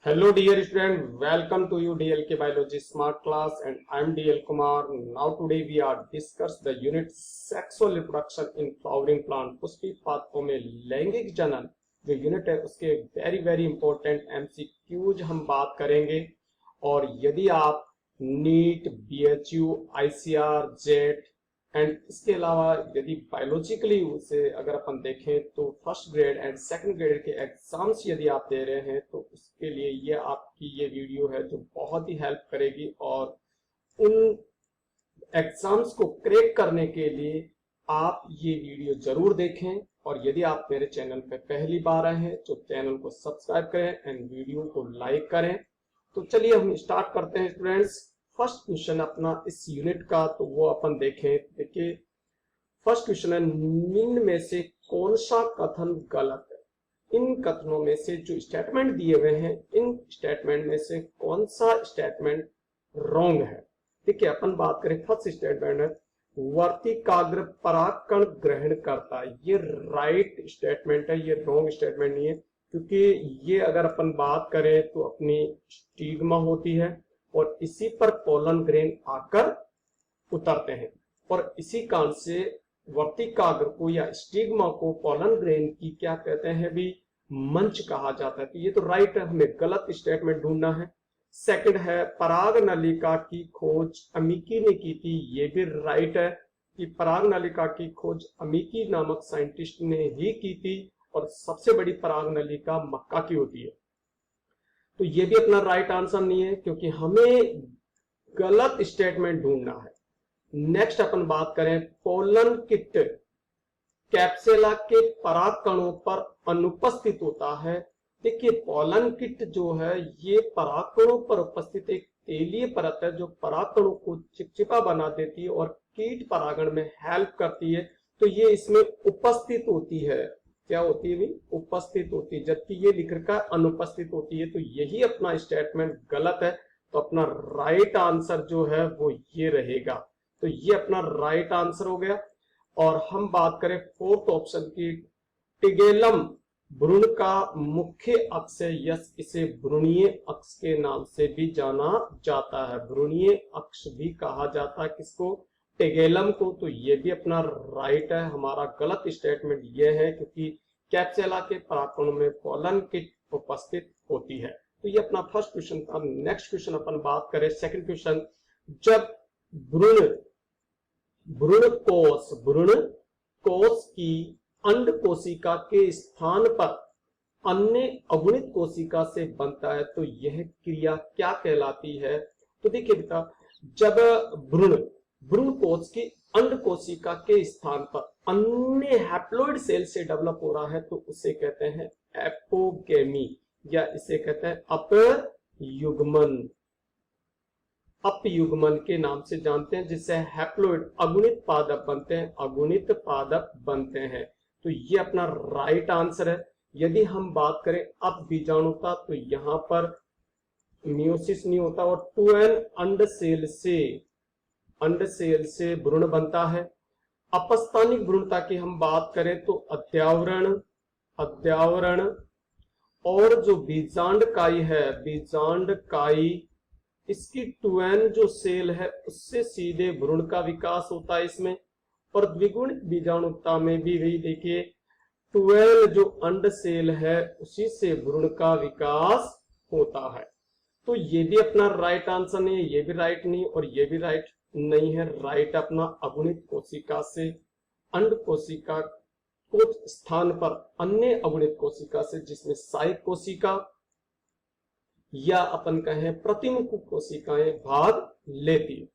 Hello dear student, welcome to you DLK Biology Smart Class and I am DL Kumar. Now today we are discuss the unit sexual reproduction in flowering plant. Pushpi पादपों में लैंगिक जनन जो unit है उसके very important MCQs हम बात करेंगे। और यदि आप NEET, BHU, ICR, JET and इसके अलावा यदि बायोलॉजिकली उसे अगर अपन देखें तो first grade and second grade के एग्जाम्स यदि आप दे रहे हैं तो उसके लिए ये आपकी ये वीडियो है जो बहुत ही हेल्प करेगी। और उन एग्जाम्स को क्रैक करने के लिए आप ये वीडियो जरूर देखें। और यदि आप मेरे चैनल पे पहली बार आए हैं तो चैनल को सब्सक्राइब करें एंड वीडियो को लाइक करें। तो चलिए हम स्टार्ट करते हैं स्टूडेंट्स। फर्स्ट क्वेश्चन अपना इस यूनिट का तो वो अपन देखें। देखिए फर्स्ट क्वेश्चन है, निम्न में से कौन सा कथन गलत है? इन कथनों में से जो स्टेटमेंट दिए हुए हैं इन स्टेटमेंट में से कौन सा स्टेटमेंट रॉन्ग है? देखिए अपन बात करें फर्स्ट स्टेटमेंट है, वर्तिकाग्र परागकण ग्रहण करता है। ये राइट स्टेटमेंट है, ये रॉन्ग स्टेटमेंट नहीं है। क्योंकि ये अगर अपन बात करें तो अपनी स्टिग्मा होती है और इसी पर पोलन ग्रेन आकर उतरते हैं और इसी कारण से वर्तिकाग्र को या स्टिग्मा को पोलन ग्रेन की क्या कहते हैं भी मंच कहा जाता है। तो ये तो राइट है, हमें गलत स्टेटमेंट ढूंढना है। सेकंड है, पराग नलिका की खोज अमीकी ने की थी। ये भी राइट है कि पराग नलिका की खोज अमीकी नामक साइंटिस्ट ने ही की थी और सबसे बड़ी पराग नलिका मक्का की होती है। तो ये भी अपना राइट आंसर नहीं है क्योंकि हमें गलत स्टेटमेंट ढूंढना है। नेक्स्ट अपन बात करें, पोलन किट कैप्सुला के पराग कणों पर अनुपस्थित होता है। देखिए पोलन किट जो है ये पराग कणों पर उपस्थित एक तेलीय परत है जो पराग कणों को चिपचिपा बना देती है और कीट परागण में हेल्प करती है। तो ये इसमें उपस्थित होती है। क्या होती है भी? उपस्थित होती है, जबकि ये लिख रखा है अनुपस्थित होती है। तो यही अपना स्टेटमेंट गलत है। तो अपना राइट आंसर जो है वो ये रहेगा। तो ये अपना राइट आंसर हो गया। और हम बात करें फोर्थ ऑप्शन की, टिगेलम भ्रूण का मुख्य अक्ष है। यस, इसे भ्रूणीय अक्ष के नाम से भी जाना जाता है। भ्रूणीय अक्ष भी कहा जाता है किसको? टेगेलम को। तो ये भी अपना राइट है। हमारा गलत स्टेटमेंट ये है क्योंकि कैप्सुला के परागकणों में पोलन किट उपस्थित होती है। तो ये अपना फर्स्ट क्वेश्चन था। नेक्स्ट क्वेश्चन अपन बात करें सेकंड क्वेश्चन, जब भ्रूण कोश की अंड कोशिका के स्थान पर अन्य अगुणित कोशिका से बनता है तो यह क्रिया क्या कहलाती है? तो देखिए बेटा, जब भ्रूण कोश की अंड कोशिका के स्थान पर अन्य हैप्लॉइड सेल से डेवलप हो रहा है तो उसे कहते हैं एपोगेमी या इसे कहते हैं अपयुग्मन के नाम से जानते हैं, जिससे हैप्लॉइड अगुणित पादप बनते हैं। तो ये अपना राइट आंसर है। यदि हम बात करें अब बीजाणुता तो यहां पर मियोसिस नहीं होता और 2n अंड सेल से भ्रूण बनता है। अपस्थानिक भ्रूणता की हम बात करें तो अध्यावरण और जो बीजांड काई इसकी 2n जो सेल है उससे सीधे भ्रूण का विकास होता है इसमें। और द्विगुणित बीजाणुता में भी वही देखिए 12 जो अंड सेल है उसी से भ्रूण का विकास होता है। तो ये भी अपना राइट आंसर नहीं है, ये भी राइट नहीं और ये भी राइट नहीं है। राइट अपना अगुणित कोशिका से अंड कोशिका को स्थान पर अन्य अगुणित कोशिका से, जिसमें सहायक कोशिका या अपन कहें प्रतिमुख कोशिकाएं भाग लेती है।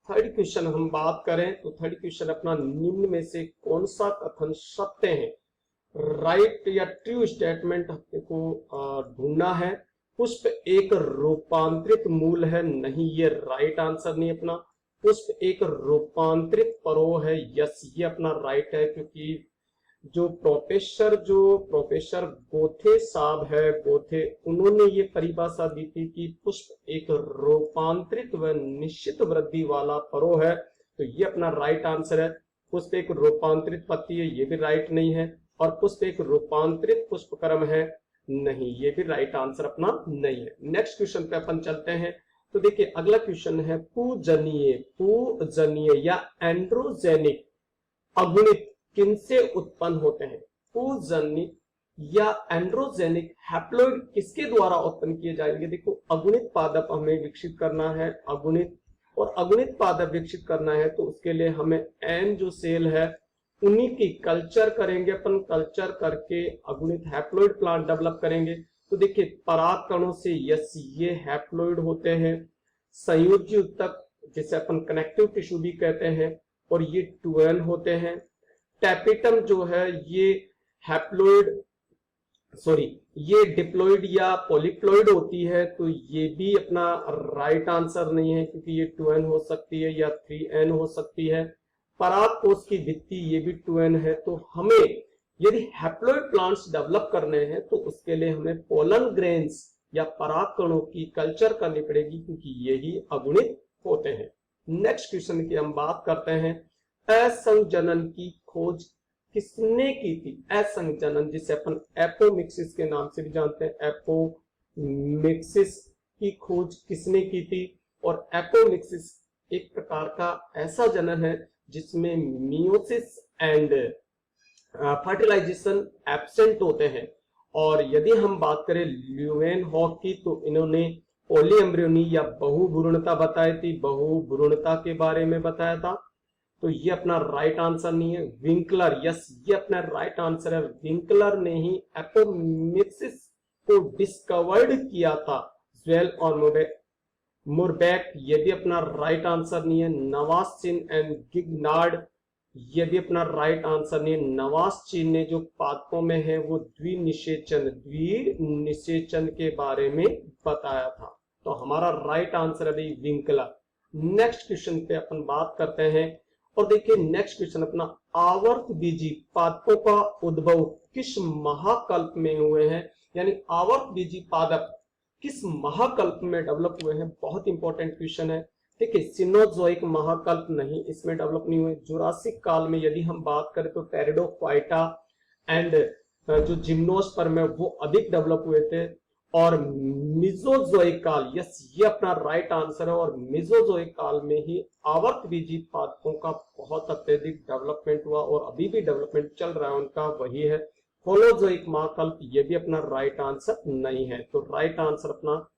थर्ड क्वेश्चन हम बात करें तो थर्ड क्वेश्चन अपना, निम्न में से कौन सा कथन सत्य है? राइट या ट्रू स्टेटमेंट को ढूंढना है। पुष्प एक रूपांतरित मूल है। नहीं, ये राइट आंसर नहीं अपना। पुष्प एक रूपांतरित परो है। यस, ये अपना राइट है क्योंकि जो प्रोफेसर गोथे साहब है, उन्होंने ये परिभाषा दी थी कि पुष्प एक रूपांतरित व निश्चित वृद्धि वाला परो है। तो ये अपना राइट आंसर है। पुष्प एक रूपांतरित पत्ती है, ये भी राइट नहीं है। और पुष्प एक रूपांतरित पुष्पक्रम है, नहीं, ये भी राइट आंसर अपना नहीं है। नेक्स्ट क्वेश्चन पे अपन चलते हैं। तो देखिए अगला क्वेश्चन है, पूजनीय या एंड्रोजेनिक अगुणित किनसे उत्पन्न होते हैं? पूजनिक या एंड्रोजेनिक हैप्लॉइड किसके द्वारा उत्पन्न किए जाएंगे? देखो अगुणित पादप हमें विकसित करना है, अगुणित और अगुणित पादप विकसित करना है तो उसके लिए हमें एन जो सेल है उन्हीं की कल्चर करेंगे अपन, कल्चर करके अगुणित हैप्लॉइड प्लांट डेवलप करेंगे। तो देखिए पराग कणों से यस ये हैप्लॉइड होते हैं, संयोजी ऊतक जिसे अपन कनेक्टिव टिश्यू भी कहते हैं, और ये 2n होते हैं। टैपिटम जो है ये हैप्लॉइड ये डिप्लॉइड या पॉलीप्लॉइड होती है, तो ये भी अपना राइट आंसर नहीं है क्योंकि ये 2n हो सकती है या 3n हो सकती है। पराग कोश की भित्ति ये भी 2n है। तो हमें यदि हैप्लॉइड प्लांट्स डेवलप करने हैं तो उसके लिए हमें पोलन ग्रेन्स या पराग कणों की कल्चर करनी पड़ेगी क्योंकि यही अगुणित होते हैं। नेक्स्ट क्वेश्चन की हम बात करते हैं, असंजनन की खोज किसने की थी? असंजनन जिसे अपन एपोमिक्सिस के नाम से भी जानते हैं, एपोमिक्सिस की खोज किसने की थी? और एपोमिक्सिस एक प्रकार का ऐसा जनन है जिसमें मियोसिस एंड फर्टिलाइजेशन एब्सेंट होते हैं। और यदि हम बात करें ल्यूवेनहॉक की तो इन्होंने पॉलीएम्ब्रियोनी या बहुभ्रूणता बताई थी, बहुभ्रूणता के बारे में बताया था। तो ये अपना राइट आंसर नहीं है। विंकलर, यस ये अपना राइट आंसर है। विंकलर ने ही एपोमिक्सिस को डिस्कवर्ड किया था। ज्वेल और मुरबैक ये भी अपना राइट आंसर नहीं है। नवासचिन एंड गिगनार्ड ये भी अपना राइट आंसर नहीं है। नवासचिन ने जो पादपों में है वो द्विनिषेचन के बारे में बताया था। तो हमारा राइट आंसर है विंकलर। नेक्स्ट क्वेश्चन पे अपन बात करते हैं और देखिए नेक्स्ट क्वेश्चन अपना, आवर्त बीजी पादपों का उद्भव किस महाकल्प में हुए हैं? यानी आवर्त बीजी पादप किस महाकल्प में डेवलप हुए हैं? बहुत इंपॉर्टेंट क्वेश्चन है। देखिए सिनोजोइक महाकल्प नहीं, इसमें डेवलप नहीं हुए। जुरासिक काल में यदि हम बात करें तो टेरिडोफाइटा एंड जो जिम्नोस्पर्म है वो अधिक डेवलप हुए थे। और मिजोजोइक काल, यस ये अपना राइट आंसर है। और मिजोजोइक काल में ही आवर्त बीजी पादपों का बहुत अत्यधिक डेवलपमेंट हुआ और अभी भी डेवलपमेंट चल रहा है उनका, वही है होलोजोइक महाकल्प। ये भी अपना राइट आंसर नहीं है। तो राइट आंसर अपना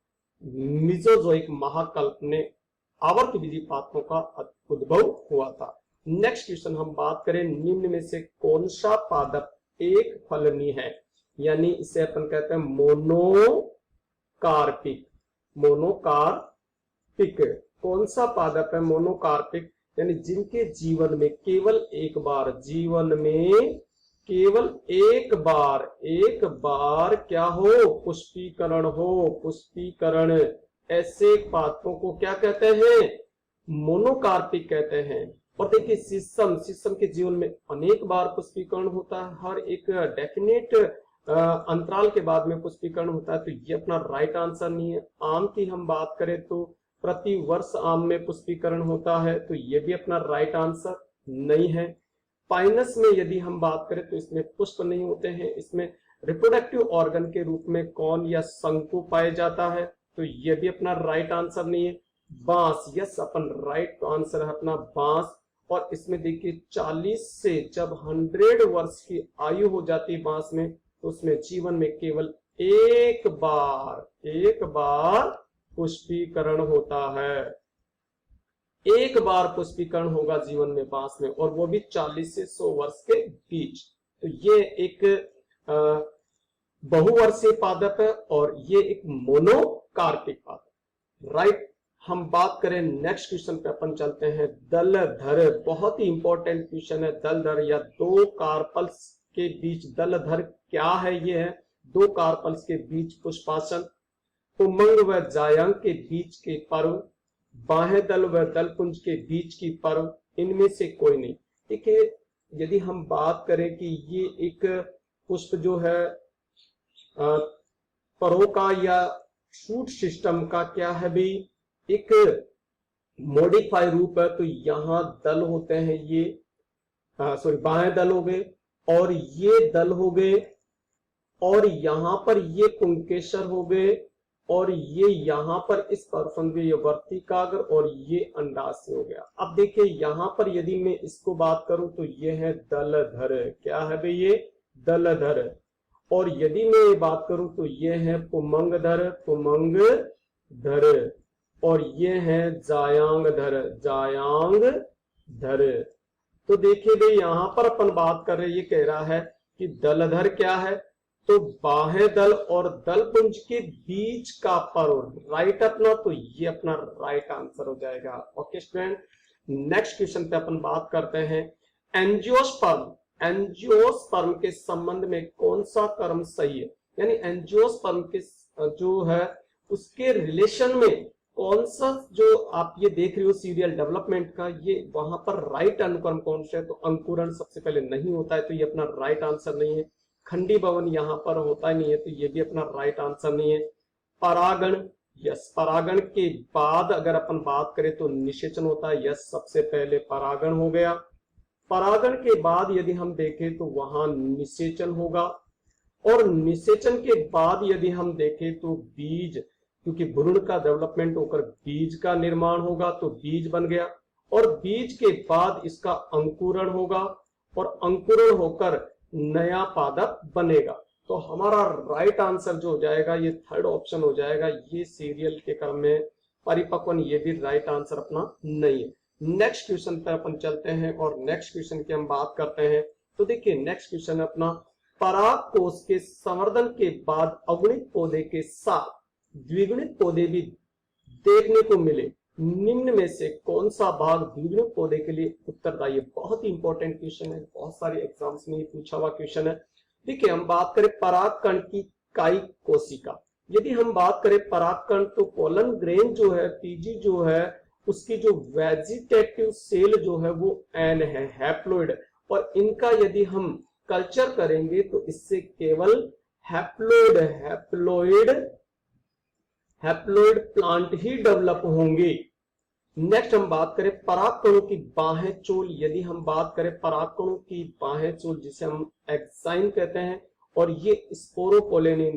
मिजोजोइक महाकल्प ने आवर्त बीजी पादपों का उद्भव हुआ था। नेक्स्ट क्वेश्चन हम बात करें, निम्न में से कौन सा पादप एक फलनी है? यानी इसे अपन कहते हैं मोनोकार्पिक। मोनोकार्पिक कौन सा पादप है? मोनोकार्पिक यानी जिनके जीवन में केवल एक बार क्या हो? पुष्पीकरण हो। पुष्पीकरण, ऐसे पादपों को क्या कहते हैं? मोनोकार्पिक कहते हैं। और देखिए शीशम के जीवन में अनेक बार पुष्पीकरण होता है, हर एक डेफिनेट अंतराल के बाद में पुष्पीकरण होता है। तो ये अपना राइट आंसर नहीं है। आम की हम बात करें तो प्रति वर्ष आम में पुष्पीकरण होता है, तो ये भी अपना राइट आंसर नहीं है। पाइनस में यदि हम बात करें तो इसमें पुष्प नहीं होते हैं, इसमें रिप्रोडक्टिव ऑर्गन के रूप में कौन या शंकु पाया जाता है, तो ये भी अपना राइट आंसर नहीं है। बांस, यस अपन राइट आंसर है अपना बांस। और इसमें देखिए 40 से जब 100 वर्ष की आयु हो जाती है बांस में, तो उसमें जीवन में केवल एक बार पुष्पीकरण होता है। एक बार पुष्पीकरण होगा जीवन में बांस में, और वो भी 40 से 100 वर्ष के बीच। तो ये एक बहुवर्षीय पादप है और ये एक मोनोकार्पिक पादप। राइट। हम बात करें नेक्स्ट क्वेश्चन पे, अपन चलते हैं दलधर। बहुत ही इंपॉर्टेंट क्वेश्चन है दलधर या दो कार्पल्स के बीच। दलधर क्या है? ये है दो कार्पल्स के बीच पुष्पासन, उमंग व जायंग के बीच के पर्व, बाह्य दल व दलपुंज के बीच की पर्व, इनमें से कोई नहीं। देखिए यदि हम बात करें कि ये एक पुष्प जो है परों का या शूट सिस्टम का क्या है भी एक मॉडिफाई रूप है, तो यहाँ दल होते हैं ये बाएं दल हो गए और ये दल हो गए और यहां पर ये पुंकेसर हो गए, और ये यहां पर इस परफन में ये वर्तिकाग्र और ये अंडाशय हो गया। अब देखिए यहां पर यदि मैं इसको बात करूं तो ये है दलधर, क्या है भाई ये दलधर। और यदि मैं ये बात करूं तो ये है पुमंगधर, पुमंगधर। और ये है जायांगधर, जायांगधर। तो देखिए भाई यहां पर अपन बात कर रहे, ये कह रहा है कि दलधर क्या है, तो बाह्य दल और दल पुंज के बीच का पर्व, राइट अपना, तो ये अपना राइट आंसर हो जाएगा। ओके स्टूडेंट, नेक्स्ट क्वेश्चन पे अपन बात करते हैं एंजियोस्पर्म। एंजियोस्पर्म के संबंध में कौन सा कर्म सही है, यानी एंजियोस्पर्म के जो है उसके रिलेशन में कौन सा, जो आप ये देख रहे हो सीरियल डेवलपमेंट का, ये वहां पर राइट अनुक्रम कौन सा है, तो अंकुरण सबसे पहले नहीं होता है, तो ये अपना राइट आंसर नहीं है। खंडी भवन यहां पर होता ही नहीं है, तो ये भी अपना राइट आंसर नहीं है। परागण, यस, परागण के बाद अगर अपन बात करें तो निषेचन होता है, यस, सबसे पहले परागण हो गया। परागण के बाद यदि हम देखें तो वहां निषेचन होगा, और निषेचन के बाद यदि हम देखें तो बीज, क्योंकि भ्रूण का डेवलपमेंट होकर बीज का निर्माण होगा, तो बीज बन गया। और बीज के बाद इसका अंकुरण होगा, और अंकुरण होकर नया पादप बनेगा। तो हमारा राइट आंसर जो हो जाएगा ये थर्ड ऑप्शन हो जाएगा, ये सीरियल के क्रम में परिपक्वन, ये भी राइट आंसर अपना नहीं है। नेक्स्ट क्वेश्चन पर अपन चलते हैं, और नेक्स्ट क्वेश्चन की हम बात करते हैं। तो देखिए नेक्स्ट क्वेश्चन अपना, पराग कोष के संवर्धन के बाद अगुणित पौधे के साथ द्विगुणित पौधे भी देखने को मिले, निम्न में से कौन सा भाग द्विगुणित पौधे के लिए उत्तरदायी है। बहुत ही इंपॉर्टेंट क्वेश्चन है, बहुत सारे एग्जाम्स में पूछा हुआ क्वेश्चन है। देखिए हम बात करें परागकण की कायिक कोशिका, यदि हम बात करें परागकण तो पोलन ग्रेन जो है, पीजी जो है, उसकी जो वेजिटेटिव सेल जो है वो एन है, हैप्लोइड। और इनका यदि हम कल्चर करेंगे तो इससे केवल हैप्लोइड प्लांट ही डेवलप होंगे। नेक्स्ट हम बात करें परागकणों की बाहें चोल, यदि हम बात करें परागकणों की बाहें चोल जिसे हम एक्साइन कहते हैं, और ये स्पोरोपोलेनिन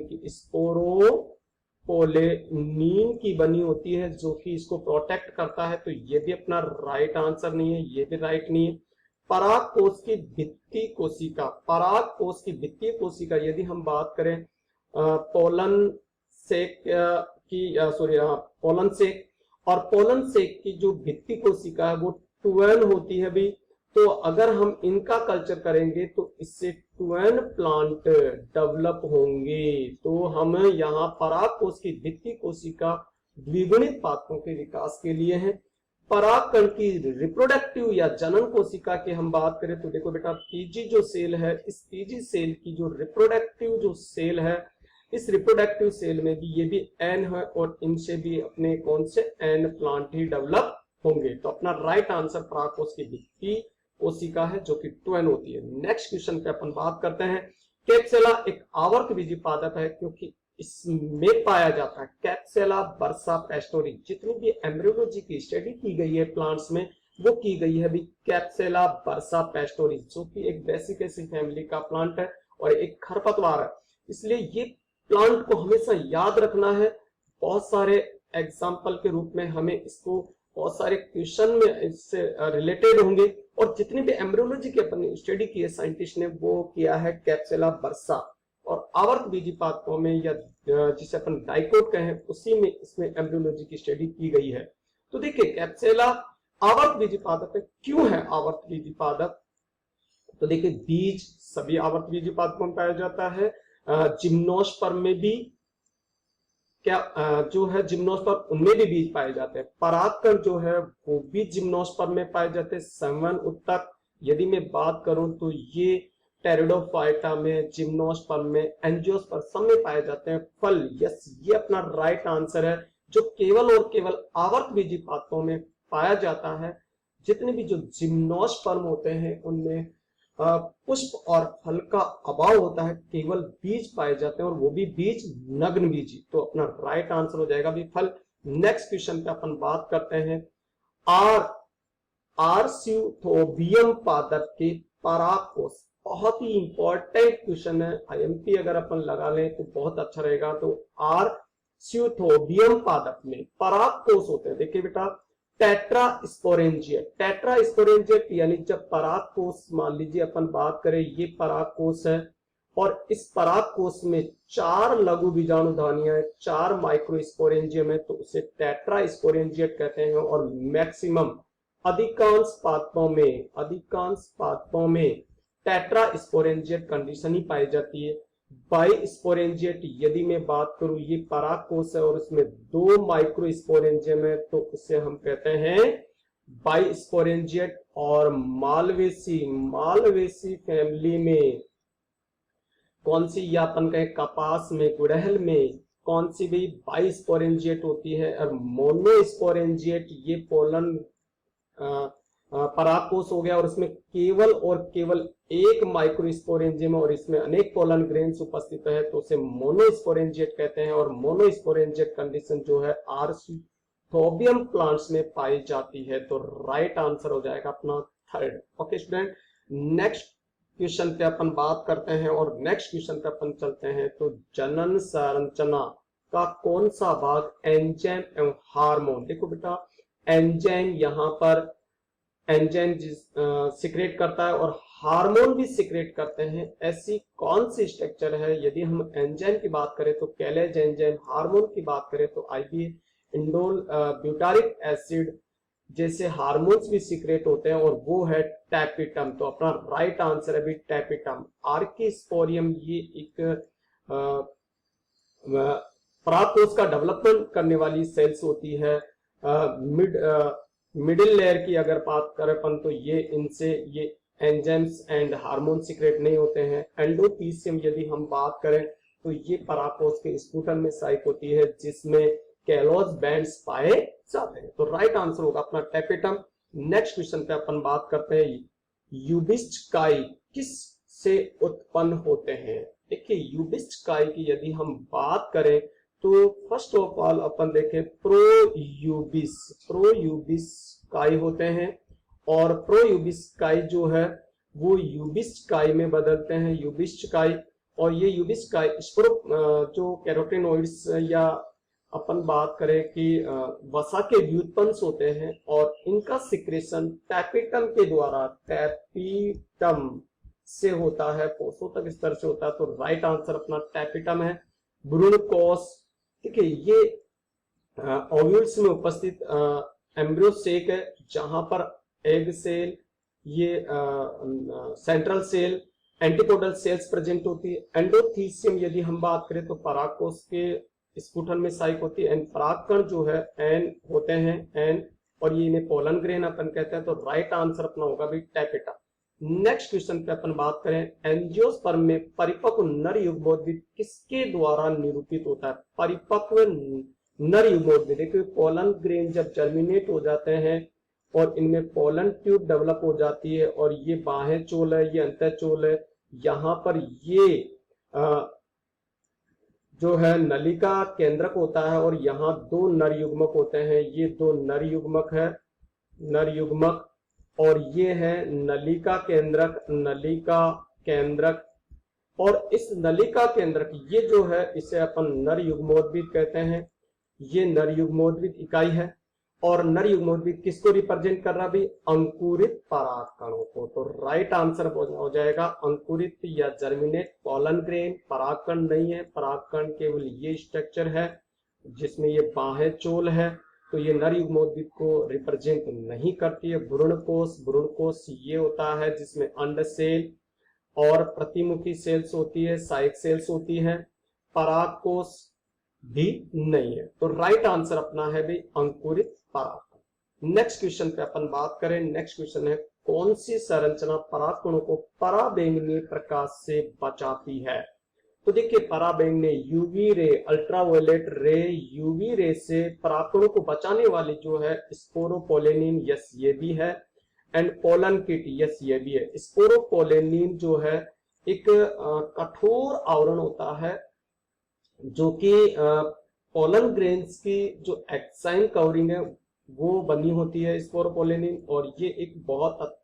की बनी होती है जो कि इसको प्रोटेक्ट करता है, तो ये भी अपना राइट आंसर नहीं है, ये भी राइट नहीं है। पराग कोष की भित्ति कोशिका, पराग कोष की भित्तीय कोशिका यदि हम बात करें पोलन सेक और पोलन सेक की जो भित्ति कोशिका है वो टुएन होती है भी। तो अगर हम इनका कल्चर करेंगे तो इससे टुएन प्लांट डेवलप होंगे। तो हम यहाँ पराग कोष की भित्ति कोशिका द्विगुणित पादपों के विकास के लिए है। परागकण की रिप्रोडक्टिव या जनन कोशिका की हम बात करें तो देखो बेटा, पीजी जो सेल है, इस पीजी सेल की जो रिप्रोडक्टिव जो सेल है, इस रिप्रोडक्टिव सेल में भी ये भी एन है, और इनसे भी अपने कौन से एन प्लांट ही डेवलप होंगे। तो अपना राइट आंसर परागकोश की भित्ति कोशिका है जो कि टुएन होती है। नेक्स्ट क्वेश्चन पे अपन बात करते हैं, कैप्सेला एक आवर्त बीजी पादप है क्योंकि इसमें पाया जाता है कैप्सेला बर्सा पेस्टोरी। जितनी भी एम्ब्रियोलॉजी की स्टडी की गई है प्लांट्स में वो की गई है भी कैप्सेला बर्सा पेस्टोरी, जो कि एक बेसिकेसी फैमिली का प्लांट है और एक खरपतवार है। इसलिए ये प्लांट को हमेशा याद रखना है। बहुत सारे एग्जाम्पल के रूप में हमें इसको बहुत सारे क्वेश्चन में इससे रिलेटेड होंगे, और जितनी भी एम्ब्रियोलॉजी की अपन स्टडी की है साइंटिस्ट ने वो किया है कैप्सेला बर्सा, और आवर्त बीजी पादपों में या जिसे अपन डाइकोट कहें उसी में इसमें एम्ब्रियोलॉजी की स्टडी की गई है। तो देखिए कैप्सेला आवर्त बीजी पादप है। क्यों है आवर्त बीजी पादप? तो देखिए बीज सभी आवर्त बीजी पादपों में पाया जाता है, जिम्नोस्पर्म में भी जो है जिम्नोस्पर्म उनमें भी बीज पाए जाते हैं। परागकण जो है वो भी जिम्नोस्पर्म में पाए जाते हैं। संवहन उत्तक यदि मैं बात करूं तो ये टेरिडोफाइटा में, जिम्नोस्पर्म में, एंजियोस्पर्म सब में पाए जाते हैं। फल, यस, ये अपना राइट आंसर है जो केवल और केवल आवर्त बीजी पादपों में पाया जाता है। जितने भी जो जिम्नोस्पर्म होते हैं उनमें पुष्प और फल का अभाव होता है, केवल बीज पाए जाते हैं और वो भी बीज नग्न बीजी। तो अपना राइट आंसर हो जाएगा भी फल। नेक्स्ट क्वेश्चन पे अपन बात करते हैं आरस्यूथोबियम पादप के परागकोश बहुत ही इंपॉर्टेंट क्वेश्चन है, आईएमपी अगर अपन लगा लें तो बहुत अच्छा रहेगा। तो आर्सियोथोबियम पादप में पराग कोष होते हैं। देखिए बेटा, टेट्रा स्पोरेंजिएट यानी जब पराग कोष, मान लीजिए अपन बात करें ये पराग कोष है और इस पराग कोष में 4 लघु बीजाणु धानियां है, 4 माइक्रोस्पोरेंजियम है, तो उसे टेट्रा स्पोरेंजिएट कहते हैं। और मैक्सिमम अधिकांश पादपों में टेट्रा स्पोरेंजिएट कंडीशन ही पाई जाती है। बाई स्पोरेंजिएट यदि मैं बात करूं, ये पराग कोष है और उसमें 2 माइक्रो स्पोरेंजियम है, तो उसे हम कहते हैं बाई स्पोरेंजिएट। और मालवेसी फैमिली में कौन सी, या अपन कहें कपास में, गुड़हल में कौन सी भी बाई स्पोरेंजिएट होती है। और मोनोस्पोरेंजिएट ये पोलन पराग कोष हो गया और उसमें केवल एक माइक्रोस्पोरेंजियम और इसमें अनेक पोलन ग्रेन्स उपस्थित है, तो उसे मोनोस्पोरेंजिएट कहते हैं। और मोनोस्पोरेंजिएट कंडीशन जो है आर्सियोथोबियम प्लांट्स में पाई जाती है। तो राइट आंसर हो जाएगा अपना 3rd। Okay student, next question पे अपन बात करते हैं और नेक्स्ट क्वेश्चन पे अपन चलते हैं। तो जनन संरचना का कौन सा भाग एंजाइम एवं हार्मोन, देखो बेटा एंजाइम यहाँ पर एंजाइम सिक्रेट करता है और हार्मोन भी सिक्रेट करते हैं। ऐसी कौन सी स्ट्रक्चर है, यदि हम एंजाइम की बात करें तो कैलेज एंजाइम, हार्मोन की बात करें तो आईबी इंडोल ब्यूटारिक एसिड जैसे हार्मोन्स भी सिक्रेट होते हैं और वो है टैपिटम। तो अपना राइट आंसर है भी टैपिटम। आर्किस्पोरियम ये एक पराग कोष का डेवलपमेंट करने वाली सेल्स होती है। मिडिल लेयर की अगर बात करें अपन तो ये एंजाइम्स एंड हार्मोन सिक्रेट नहीं होते हैं। एंडोथीसियम यदि हम बात करें तो ये पराग कोष के स्पूटन में साइक होती है जिसमें कैलोज बैंड्स पाए जाते हैं। तो राइट आंसर होगा अपना टैपेटम। नेक्स्ट क्वेश्चन पे अपन बात करते हैं, यूबिस्ट काई किस से उत्पन्न होते हैं। देखिए यूबिस्ट काई की यदि हम बात करें तो फर्स्ट ऑफ ऑल अपन देखें प्रोयूबिस काई होते हैं और प्रोयूबिस काई जो है वो यूबिस्ट काई में बदलते हैं, यूबिस्ट काई। और ये यूबिस्ट काई जो कैरोटिनोइड्स या अपन बात करें कि वसा के व्युत्पन्न होते हैं और इनका सिक्रेशन टैपिटम के द्वारा, टैपिटम से होता है, पोषोतक स्तर से होता है। तो राइट आंसर अपना टैपिटम है। भ्रूण कोष, देखिए ये ओव्यूल्स में उपस्थित एम्ब्रियो सेक है जहां पर एग सेल, ये central cell, antipodal cells present होती है। एंडोथीसियम यदि हम बात करें तो परागकोष के स्पूटन में साइक होती है। एंड परागकण जो है एन होते हैं, एन, और ये इन्हें पोलन ग्रेन अपन कहते हैं। तो राइट आंसर अपना होगा भी टैपेटा। नेक्स्ट क्वेश्चन पे अपन बात करें, एंजियोस्पर्म में परिपक्व नर युग्मोद्भिद किसके द्वारा निरूपित होता है। परिपक्व नर युग्मोद्भिद, देखिए पोलन ग्रेन जब जर्मिनेट हो जाते हैं और इनमें पोलन ट्यूब डेवलप हो जाती है और ये बाह्य चोल है, ये अंतःचोल है। यहाँ पर ये जो है नलिका केंद्रक होता है और यहाँ 2 नर युग्मक होते हैं। ये 2 नर युग्मक है, नर युग्मक, और ये है नलिका केंद्रक, नलिका केंद्रक। और इस नलिका केंद्रक ये जो है इसे अपन नर युग्मोद्भिद कहते हैं। ये नर युग्मोद्भिद इकाई है और नर युग्मोद्भिद किसको रिप्रेजेंट कर रहा है भी, अंकुरित परागकणों को। तो राइट आंसर हो जाएगा अंकुरित या जर्मिनेट पोलन ग्रेन। परागकण नहीं है, परागकण केवल ये स्ट्रक्चर है जिसमें ये बाह्य चोल है, तो ये नर युग्मोद्भिद को रिप्रेजेंट नहीं करती है। भ्रूणकोष, भ्रूणकोष ये होता है जिसमें अंड सेल और प्रतिमुखी सेल्स होती है, साइक सेल्स होती है। परागकोष भी नहीं है। तो राइट आंसर अपना है भी अंकुरित परागकण। नेक्स्ट क्वेश्चन पे अपन बात करें, नेक्स्ट क्वेश्चन है, कौन सी संरचना परागकणों को पराबैंगनी प्रकाश से बचाती है। तो देखिए पराबैंगनी यूवी रे, अल्ट्रावायलेट रे, यूवी रे से परागकणों को बचाने वाली जो है स्पोरोपोलेनिन, यस ये भी है, एंड पोलन किट, यस ये भी है। स्पोरोपोलेनिन जो है एक कठोर आवरण होता है जो कि पोलन ग्रेन्स की जो एक्साइन कवरिंग है वो बनी होती है स्पोरोपोलेनिन, और ये एक बहुत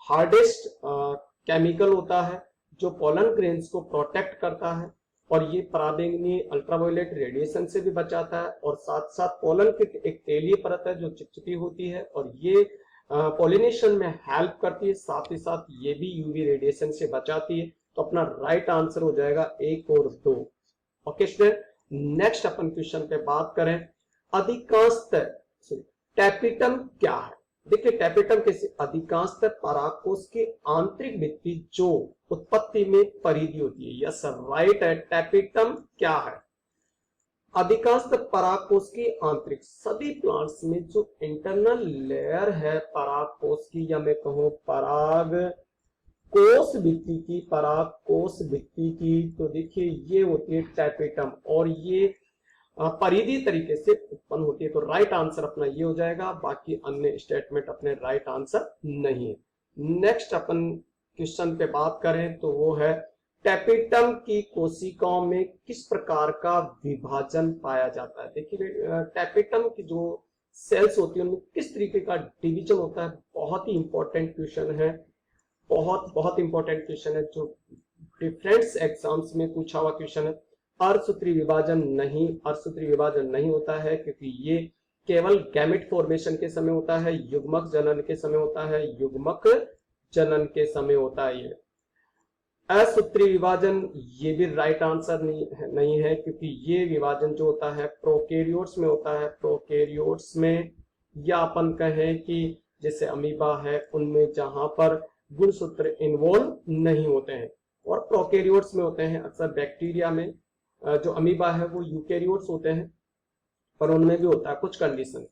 हार्डेस्ट केमिकल होता है जो पोलन ग्रेन्स को प्रोटेक्ट करता है और ये पराबैंगनी अल्ट्रावायलेट रेडिएशन से भी बचाता है, और साथ साथ पोलन की एक तेलीय परत है जो चिपचिपी होती है और ये पॉलिनेशन में हेल्प करती है, साथ ही साथ ये भी यूवी रेडिएशन से बचाती है। तो अपना राइट आंसर हो जाएगा 1 और 2। ओके स्टूडेंट, नेक्स्ट अपन क्वेश्चन पे बात करें, अधिकांशतः टैपिटम क्या है। देखिए टैपिटम के अधिकांशतः परागकोश की आंतरिक भित्ति जो उत्पत्ति में परिधि होती है। यस राइट है, टैपिटम क्या है, अधिकांशतः परागकोश की आंतरिक, सभी प्लांट्स में जो इंटरनल लेयर है परागकोश की, या मैं कहूं पराग कोश भित्ति की, परागकोश भित्ति की, तो देखिए ये होती है टैपिटम और ये परिधि तरीके से उत्पन्न होती है। तो राइट आंसर अपना ये हो जाएगा, बाकी अन्य स्टेटमेंट अपने राइट आंसर नहीं है। नेक्स्ट अपन क्वेश्चन पे बात करें तो वो है, टैपिटम की कोशिकाओं में किस प्रकार का विभाजन पाया जाता है। देखिए टैपिटम की जो सेल्स होती है उनमें किस तरीके का डिवीजन होता है, बहुत ही इंपॉर्टेंट क्वेश्चन है, बहुत इंपॉर्टेंट क्वेश्चन है जो डिफरेंट एग्जाम्स में पूछा हुआ क्वेश्चन है। अर्धसूत्री विभाजन नहीं होता है, क्योंकि ये केवल गैमेट फॉर्मेशन के समय होता है, युग्मक जनन के समय होता है, ये असूत्री विभाजन ये भी राइट आंसर नहीं है, क्योंकि ये विभाजन जो होता है प्रोकैरियोट्स में होता है। प्रोकैरियोट्स में, या अपन कहें कि जैसे अमीबा है उनमें जहां पर गुणसूत्र इन्वॉल्व नहीं होते हैं, और प्रोकैरियोट्स में होते हैं। अक्सर बैक्टीरिया में जो अमीबा है वो यूकैरियोट्स होते हैं, पर उनमें भी होता है कुछ कंडीशन।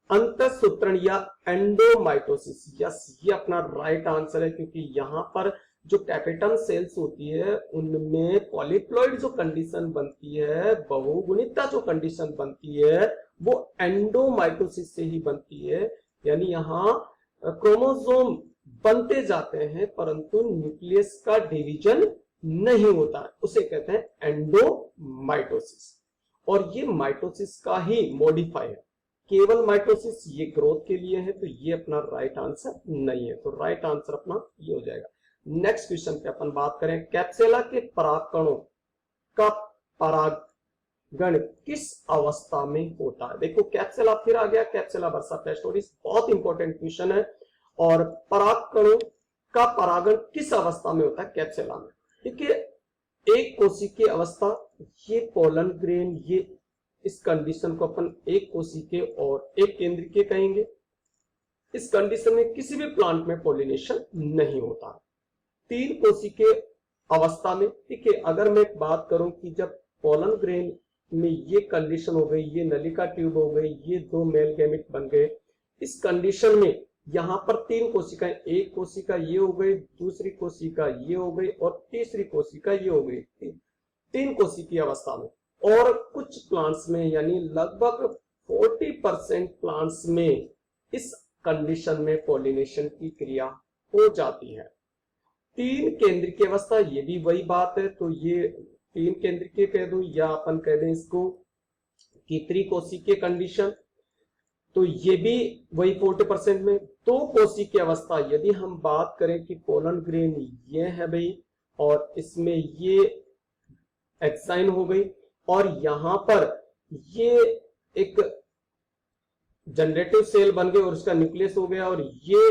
अंतःसूत्रण या एंडोमाइटोसिस, यस ये अपना राइट आंसर है, क्योंकि यहाँ पर जो टैपेटम सेल्स होती है उनमें पॉलीप्लॉइड जो कंडीशन बनती है, बहुगुणिता जो कंडीशन बनती है, वो एंडोमाइटोसिस से ही बनती है। यानी यहाँ क्रोमोसोम बनते जाते हैं परंतु न्यूक्लियस का डिवीजन नहीं होता है, उसे कहते हैं एंडोमाइटोसिस। और ये माइटोसिस का ही मॉडिफाई है, केवल माइटोसिस ये ग्रोथ के लिए है, तो ये अपना राइट आंसर नहीं है। तो राइट आंसर अपना ये हो जाएगा। नेक्स्ट क्वेश्चन पे अपन बात करें, कैप्सुला के परागकणों का परागण किस अवस्था में होता है। देखो कैप्सुला फिर आ गया, कैप्सुला वर्सा पेस्टोरिस, बहुत इंपॉर्टेंट क्वेश्चन है। और परागकणों का परागण किस अवस्था में होता है कैप्सुला में। देखिए एक कोशिकीय अवस्था, ये पोलन ग्रेन, ये इस कंडीशन को अपन एक कोशिकीय और एक केंद्रीय कहेंगे। इस कंडीशन में किसी भी प्लांट में पॉलिनेशन नहीं होता। 3 कोशिकीय अवस्था में, ठीक है, अगर मैं बात करूं कि जब पोलन ग्रेन में ये कंडीशन हो गई, ये नलिका ट्यूब हो गई, ये 2 मेल गैमेट बन गए, इस कंडीशन में यहाँ पर 3 कोशिकाएं, एक कोशिका ये हो गई, दूसरी कोशिका ये हो गई और तीसरी कोशिका ये हो गई, 3 कोशिकीय अवस्था में। और कुछ प्लांट्स में यानी लगभग 40% प्लांट्स में इस कंडीशन में पॉलिनेशन की क्रिया हो जाती है। 3 केंद्रीय अवस्था, ये भी वही बात है, तो ये 3 केंद्रीय कह दो या अपन कह दें इसको कि त्रिकोशिकीय कंडीशन, तो ये भी वही 40% में। 2 कोशिकीय अवस्था, यदि हम बात करें कि पोलन ग्रेन ये है भाई, और इसमें ये एक्साइन हो गई, और यहां पर ये एक जनरेटिव सेल बन गए और उसका न्यूक्लियस हो गया, और ये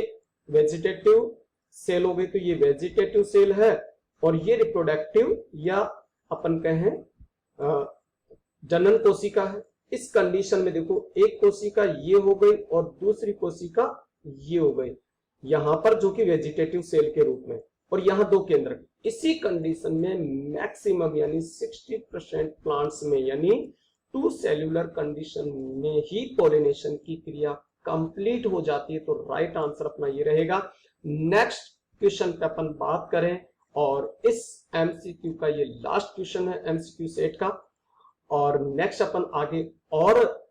वेजिटेटिव सेल हो गई, तो ये वेजिटेटिव सेल है, और ये रिप्रोडक्टिव या अपन कहें जनन कोशिका है। इस कंडीशन में देखो एक कोशिका ये हो गई और दूसरी कोशिका ये हो गई, यहां पर जो कि वेजिटेटिव सेल के रूप में, और यहां 2 केंद्र। इसी कंडीशन में मैक्सिमम यानी 60% प्लांट्स में यानी 2 सेल्यूलर कंडीशन में ही पॉलिनेशन की क्रिया कंप्लीट हो जाती है। तो राइट आंसर अपना ये रहेगा। नेक्स्ट क्वेश्चन पे अपन बात करें, और इस एमसीक्यू का ये लास्ट क्वेश्चन है एमसीक्यू सेट का, और नेक्स्ट अपन आगे और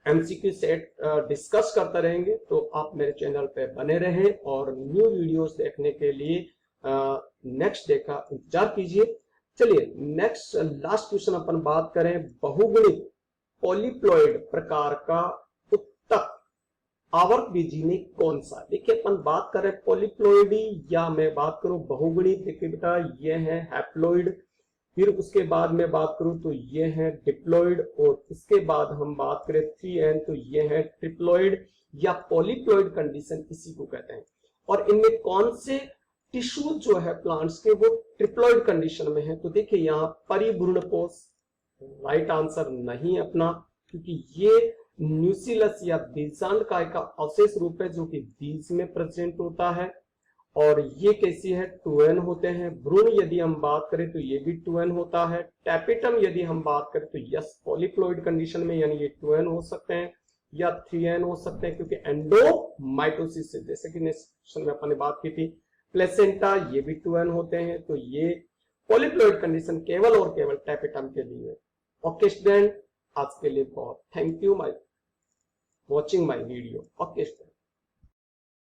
एमसीक्यू सेट डिस्कस करते रहेंगे। तो आप मेरे चैनल पे बने रहें और न्यू वीडियोस देखने के लिए नेक्स्ट डे का इंतजार कीजिए। चलिए नेक्स्ट लास्ट क्वेश्चन अपन बात करें, बहुगुणित पॉलीप्लॉइड प्रकार का उत्तक आवर्त बीजी में कौन सा? देखिए अपन बात कर रहे हैं पॉलीप्लॉइडी या मैं बात करूं बहुगुणी। देखिए बेटा ये है हैप्लॉइड, फिर उसके बाद मैं बात करूं तो ये है डिप्लॉइड, और इसके बाद हम बात करें 3n तो ये है ट्रिप्लॉइड या पॉलीप्लॉइड कंडीशन इसी को कहते हैं। और इनमें कौन से टिश्यू जो है प्लांट्स के वो ट्रिप्लॉइड कंडीशन में है? तो देखिए यहाँ परिभ्रूणकोश राइट आंसर नहीं अपना, क्योंकि ये न्यूसिलस या बीजांडकाय का अवशेष रूप है जो कि बीज में प्रेजेंट होता है। और ये कैसी है? 2n होते हैं। भ्रूण यदि हम बात करें तो ये भी 2n होता है। टैपिटम यदि हम बात करें तो यस पॉलीप्लॉइड कंडीशन में, यानी ये 2n हो सकते हैं या 3n हो सकते हैं, क्योंकि एंडोमाइटोसिस से, जैसे कि नेक्स्ट सेक्शन में अपन ने बात की थी, प्लेसेंटा ये भी 2n होते हैं। तो ये पॉलीप्लॉइड कंडीशन केवल और केवल टैपिटम के लिए। ओके स्टूडेंट, आज के लिए बहुत thank you watching my video. Okay student.